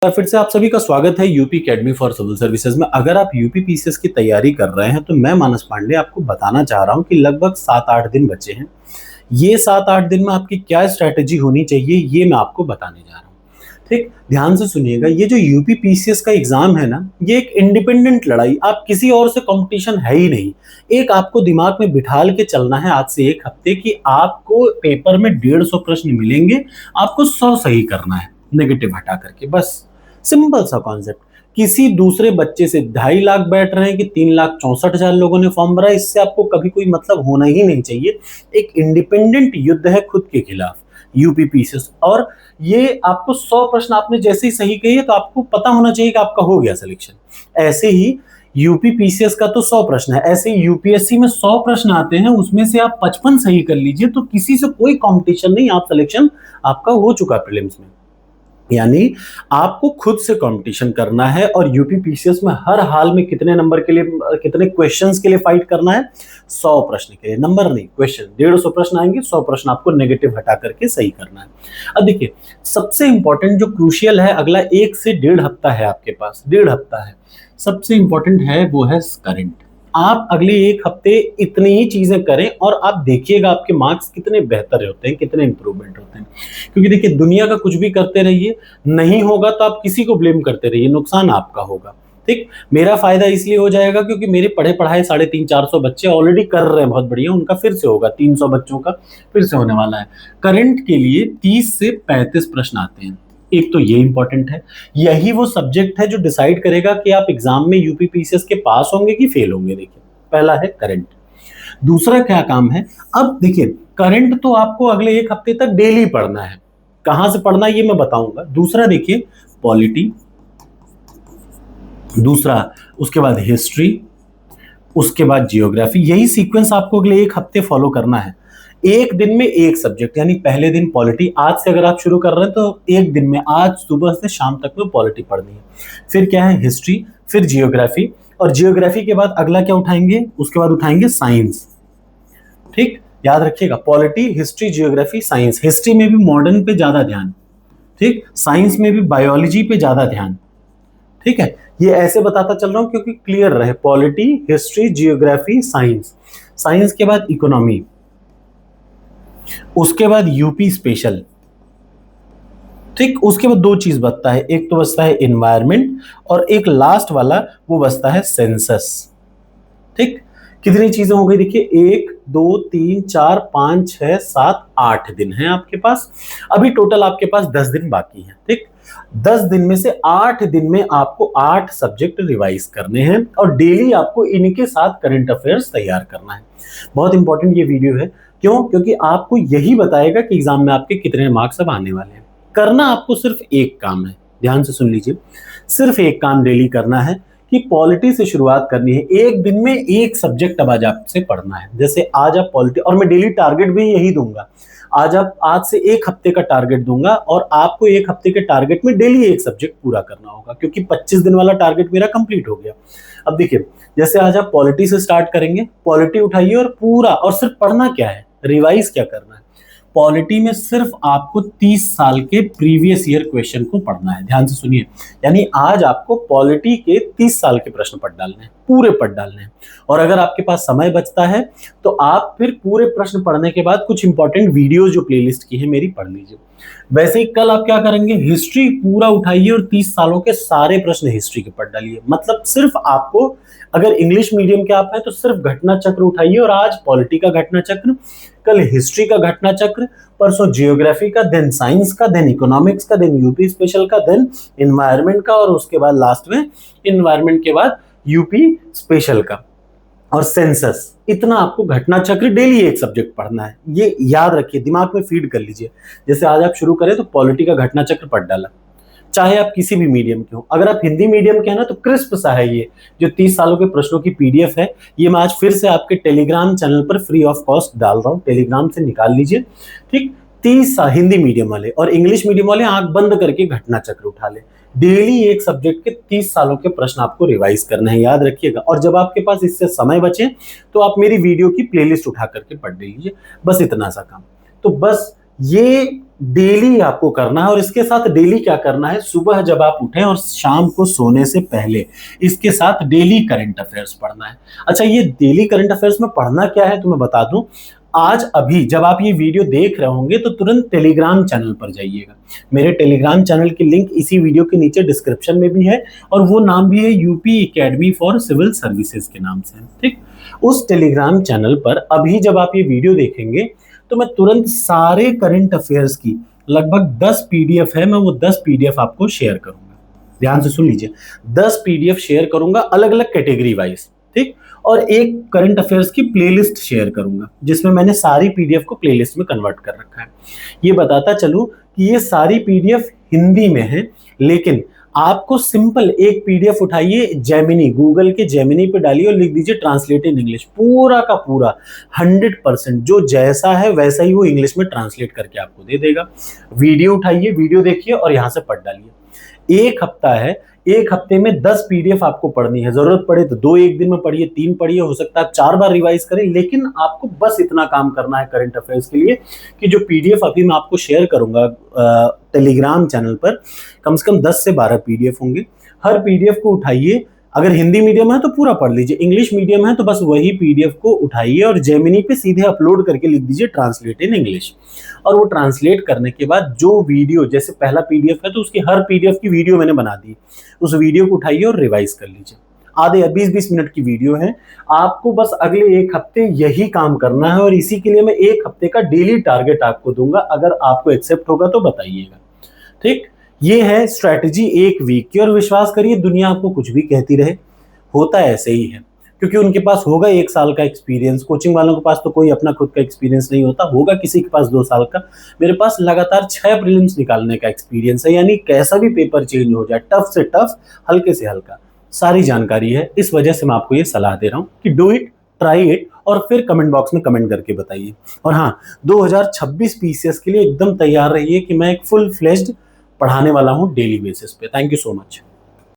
बार फिर से आप सभी का स्वागत है UP academy for civil services में। अगर आप यूपी पीसीएस की तैयारी कर रहे हैं तो मैं मानस पांडे आपको बताना चाह रहा हूं कि लगभग 7-8 दिन बचे हैं। ये 7-8 दिन में आपकी क्या स्ट्रैटेजी होनी चाहिए ये मैं आपको बताने जा रहा हूं। ठीक, ध्यान से सुनिएगा। ये जो यूपी पीसीएस का एग्जाम है ना, ये एक इंडिपेंडेंट लड़ाई, आप किसी और से कंपटीशन है ही नहीं। एक आपको दिमाग में बिठाल के चलना है आज से 1 हफ्ते कि आपको पेपर में 150 प्रश्न मिलेंगे, आपको 100 सही करना है नेगेटिव हटा करके। बस सिंपल सा कॉन्सेप्ट। किसी दूसरे बच्चे से 2.5 लाख बैठ रहे हैं कि 3,64,000 लोगों ने फॉर्म भरा, इससे आपको कभी कोई मतलब होना ही नहीं चाहिए। एक इंडिपेंडेंट युद्ध है खुद के खिलाफ यूपी पीसीएस। और ये आपको 100 प्रश्न आपने जैसे ही सही कही है तो आपको पता होना चाहिए कि आपका हो गया सिलेक्शन। ऐसे ही यूपी पीसीएस का तो 100 प्रश्न है, ऐसे ही यूपीएससी में 100 प्रश्न आते हैं, उसमें से आप 55 सही कर लीजिए तो किसी से कोई कंपटीशन नहीं, आप सिलेक्शन आपका हो चुका प्रीलिम्स में। यानी आपको खुद से कंपटीशन करना है। और यूपी पीसीएस में हर हाल में कितने नंबर के लिए, कितने क्वेश्चंस के लिए फाइट करना है? 100 प्रश्न के लिए, नंबर नहीं क्वेश्चन। 150 प्रश्न आएंगे, 100 प्रश्न आपको नेगेटिव हटा करके सही करना है। अब देखिए, सबसे इंपॉर्टेंट जो क्रूशियल है, अगला 1 से 1.5 हफ्ता है आपके पास, 1.5 हफ्ता है। सबसे इंपॉर्टेंट है वो है करंट। आप अगले 1 हफ्ते इतनी ही चीजें करें और आप देखिएगा आपके मार्क्स कितने बेहतर होते हैं, कितने इंप्रूवमेंट होते हैं। क्योंकि देखिए, दुनिया का कुछ भी करते रहिए, नहीं होगा तो आप किसी को ब्लेम करते रहिए, नुकसान आपका होगा। ठीक, मेरा फायदा इसलिए हो जाएगा क्योंकि मेरे पढ़े पढ़ाए 350-400 बच्चे ऑलरेडी कर रहे हैं बहुत बढ़िया, उनका फिर से होगा, 300 बच्चों का फिर से होने वाला है। करंट के लिए 30 से 35 प्रश्न आते हैं। एक तो ये इंपॉर्टेंट है, यही वो सब्जेक्ट है जो डिसाइड करेगा कि आप एग्जाम में यूपी पीसीएस के पास होंगे कि फेल होंगे। देखिए, पहला है करंट। दूसरा क्या काम है? अब देखिए, करंट तो आपको अगले 1 हफ्ते तक डेली पढ़ना है। कहां से पढ़ना ये मैं बताऊंगा। दूसरा देखिए, पॉलिटी। दूसरा, उसके बाद हिस्ट्री, उसके बाद जियोग्राफी। यही सीक्वेंस आपको अगले 1 हफ्ते फॉलो करना है। एक दिन में एक सब्जेक्ट, यानी पहले दिन पॉलिटी। आज से अगर आप शुरू कर रहे हैं तो एक दिन में, आज सुबह से शाम तक में पॉलिटी पढ़नी है। फिर क्या है? हिस्ट्री, फिर जियोग्राफी। और जियोग्राफी के बाद अगला क्या उठाएंगे? उसके बाद उठाएंगे साइंस। ठीक, याद रखिएगा, polity, history, geography, science. History में भी मॉडर्न पे ज्यादा ध्यान, ठीक, साइंस में भी बायोलॉजी पे ज्यादा ध्यान। ठीक है, ये ऐसे बताता चल रहा हूं क्योंकि क्लियर रहे। Polity, history, geography, science. Science के बाद इकोनॉमी, उसके बाद यूपी स्पेशल। ठीक, उसके बाद 2 चीज बचता है, एक तो बचता है एनवायरमेंट और एक लास्ट वाला वो बचता है सेंसस। ठीक, कितनी चीजें हो गई? देखिए, 1 2 3 4 5 6 7 8 दिन है आपके पास। अभी टोटल आपके पास 10 दिन बाकी हैं। ठीक, 10 दिन में से 8 दिन में आपको 8 सब्जेक्ट रिवाइज करने हैं और डेली आपको इनके साथ करंट अफेयर्स तैयार करना है। बहुत इंपॉर्टेंट ये वीडियो है। क्यों? क्योंकि आपको यही बताएगा कि एग्जाम में आपके कितने मार्क्स अब आने वाले हैं। करना आपको सिर्फ एक काम है, ध्यान से सुन लीजिए। सिर्फ एक काम डेली करना है कि पॉलिटी से शुरुआत करनी है। एक दिन में एक सब्जेक्ट अब आज आपसे पढ़ना है। जैसे आज आप पॉलिटी, और मैं डेली टारगेट भी यही दूंगा। आज से 1 हफ्ते का टारगेट दूंगा और आपको 1 हफ्ते के टारगेट में डेली एक सब्जेक्ट पूरा करना होगा, क्योंकि 25 दिन वाला टारगेट मेरा कंप्लीट हो गया। अब देखिए, जैसे आज आप पॉलिटी से स्टार्ट करेंगे, पॉलिटी उठाइए और पूरा, और सिर्फ पढ़ना क्या है, रिवाइज क्या करना है। पॉलिटी में सिर्फ आपको 30 साल के प्रीवियस ईयर क्वेश्चन को पढ़ना है। ध्यान से सुनिए, यानी आज आपको पॉलिटी के 30 साल के प्रश्न पढ़ डालने हैं, पूरे पढ़ डालने हैं। और अगर आपके पास समय बचता है तो आप फिर पूरे प्रश्न पढ़ने के बाद कुछ इंपॉर्टेंट वीडियोस जो प्लेलिस्ट की है मेरी, पढ़ लीजिए। वैसे ही कल आप क्या करेंगे? हिस्ट्री पूरा उठाइए और 30 सालों के सारे प्रश्न हिस्ट्री के पढ़ डालिए। मतलब सिर्फ आपको, अगर इंग्लिश मीडियम के आप हैं तो सिर्फ घटना चक्र उठाइए, और आज पॉलिटी का घटना चक्र, कल हिस्ट्री का घटना चक्र, परसों जियोग्राफी का, देन साइंस का, देन इकोनॉमिक्स का, देन यूपी स्पेशल का, देन एनवायरमेंट का, और उसके बाद लास्ट में एनवायरमेंट के बाद यूपी स्पेशल का और सेंसस। इतना आपको घटना चक्र डेली एक सब्जेक्ट पढ़ना है। ये याद रखिए, दिमाग में फीड कर लीजिए। जैसे आज आप शुरू करें तो पॉलिटी का घटना चक्र पढ़ डाला, चाहे आप किसी भी मीडियम के हो। अगर आप हिंदी मीडियम के हैं ना तो क्रिस्प सा है ये जो 30 सालों के प्रश्नों की पीडीएफ है, ये मैं आज फिर से आपके टेलीग्राम चैनल पर फ्री ऑफ कॉस्ट डाल रहा हूँ। टेलीग्राम से निकाल लीजिए। ठीक, 30 हिंदी मीडियम वाले और इंग्लिश मीडियम वाले आंख बंद करके घटना चक्र उठा ले। डेली एक सब्जेक्ट के 30 सालों के प्रश्न आपको रिवाइज करने हैं, याद रखिएगा। और जब आपके पास इससे समय बचे तो आप मेरी वीडियो की प्लेलिस्ट उठा करके पढ़ लीजिए। बस इतना सा काम। तो बस ये डेली आपको करना है। और इसके साथ डेली क्या करना है, सुबह जब आप उठें और शाम को सोने से पहले इसके साथ डेली करंट अफेयर्स पढ़ना है। अच्छा, ये डेली करंट अफेयर्स में पढ़ना क्या है तो मैं बता दूं। आज अभी जब आप ये वीडियो देख रहे होंगे तो तुरंत टेलीग्राम चैनल पर जाइएगा। मेरे टेलीग्राम चैनल की लिंक इसी वीडियो के नीचे डिस्क्रिप्शन में भी है, और वो नाम भी है UP academy for civil services के नाम से, ठीक। उस टेलीग्राम चैनल पर अभी जब आप ये वीडियो देखेंगे तो मैं तुरंत सारे करंट अफेयर्स की लगभग 10 पीडीएफ है, मैं वो 10 पीडीएफ आपको शेयर करूंगा। ध्यान से सुन लीजिए, 10 पीडीएफ शेयर करूंगा अलग अलग कैटेगरी वाइज, ठीक। और एक करंट अफेयर्स की प्लेलिस्ट शेयर करूंगा जिसमें मैंने सारी पीडीएफ को प्लेलिस्ट में कन्वर्ट कर रखा है। ये बताता चलूं कि ये सारी पीडीएफ हिंदी में है, लेकिन आपको सिंपल एक पीडीएफ उठाइए, जेमिनी, गूगल के जेमिनी पे डालिए और लिख दीजिए ट्रांसलेट इन इंग्लिश, पूरा का पूरा 100% जो जैसा है वैसा ही वो इंग्लिश में ट्रांसलेट करके आपको दे देगा। वीडियो उठाइए, वीडियो देखिए और यहां से पढ़ डालिए। एक हफ्ता है, एक हफ्ते में 10 पीडीएफ आपको पढ़नी है। जरूरत पड़े तो 2 एक दिन में पढ़िए, 3 पढ़िए, हो सकता है 4 बार रिवाइज करें, लेकिन आपको बस इतना काम करना है करंट अफेयर्स के लिए कि जो पीडीएफ अभी मैं आपको शेयर करूंगा टेलीग्राम चैनल पर, कम से कम 10 से 12 पीडीएफ होंगे। हर पीडीएफ को उठाइए, अगर हिंदी मीडियम है तो पूरा पढ़ लीजिए, इंग्लिश मीडियम है तो बस वही पीडीएफ को उठाइए और जेमिनी पे सीधे अपलोड करके लिख दीजिए ट्रांसलेट इन इंग्लिश। और वो ट्रांसलेट करने के बाद जो वीडियो, जैसे पहला पीडीएफ है तो उसकी हर पीडीएफ की वीडियो मैंने बना दी, उस वीडियो को उठाइए और रिवाइज कर लीजिए। आधे 20-20 मिनट की वीडियो है। आपको बस अगले एक हफ्ते यही काम करना है, और इसी के लिए मैं एक हफ्ते का डेली टारगेट आपको दूंगा। अगर आपको एक्सेप्ट होगा तो बताइएगा, ठीक। ये है स्ट्रैटेजी एक वीक की, और विश्वास करिए दुनिया आपको कुछ भी कहती रहे, होता ऐसे ही है, क्योंकि उनके पास होगा 1 साल का एक्सपीरियंस। कोचिंग वालों के पास तो कोई अपना खुद का एक्सपीरियंस नहीं होता, होगा किसी के पास 2 साल का। मेरे पास लगातार 6 प्रीलिम्स निकालने का एक्सपीरियंस है, यानी कैसा भी पेपर चेंज हो जाए, टफ से टफ, हल्के से हल्का, सारी जानकारी है। इस वजह से मैं आपको ये सलाह दे रहा हूँ कि डू इट, ट्राई इट, और फिर कमेंट बॉक्स में कमेंट करके बताइए। और हाँ, 2026 पीसीएस के लिए एकदम तैयार रहिए कि मैं एक फुल फ्लेज्ड पढ़ाने वाला हूँ डेली बेसिस पे। Thank you so much.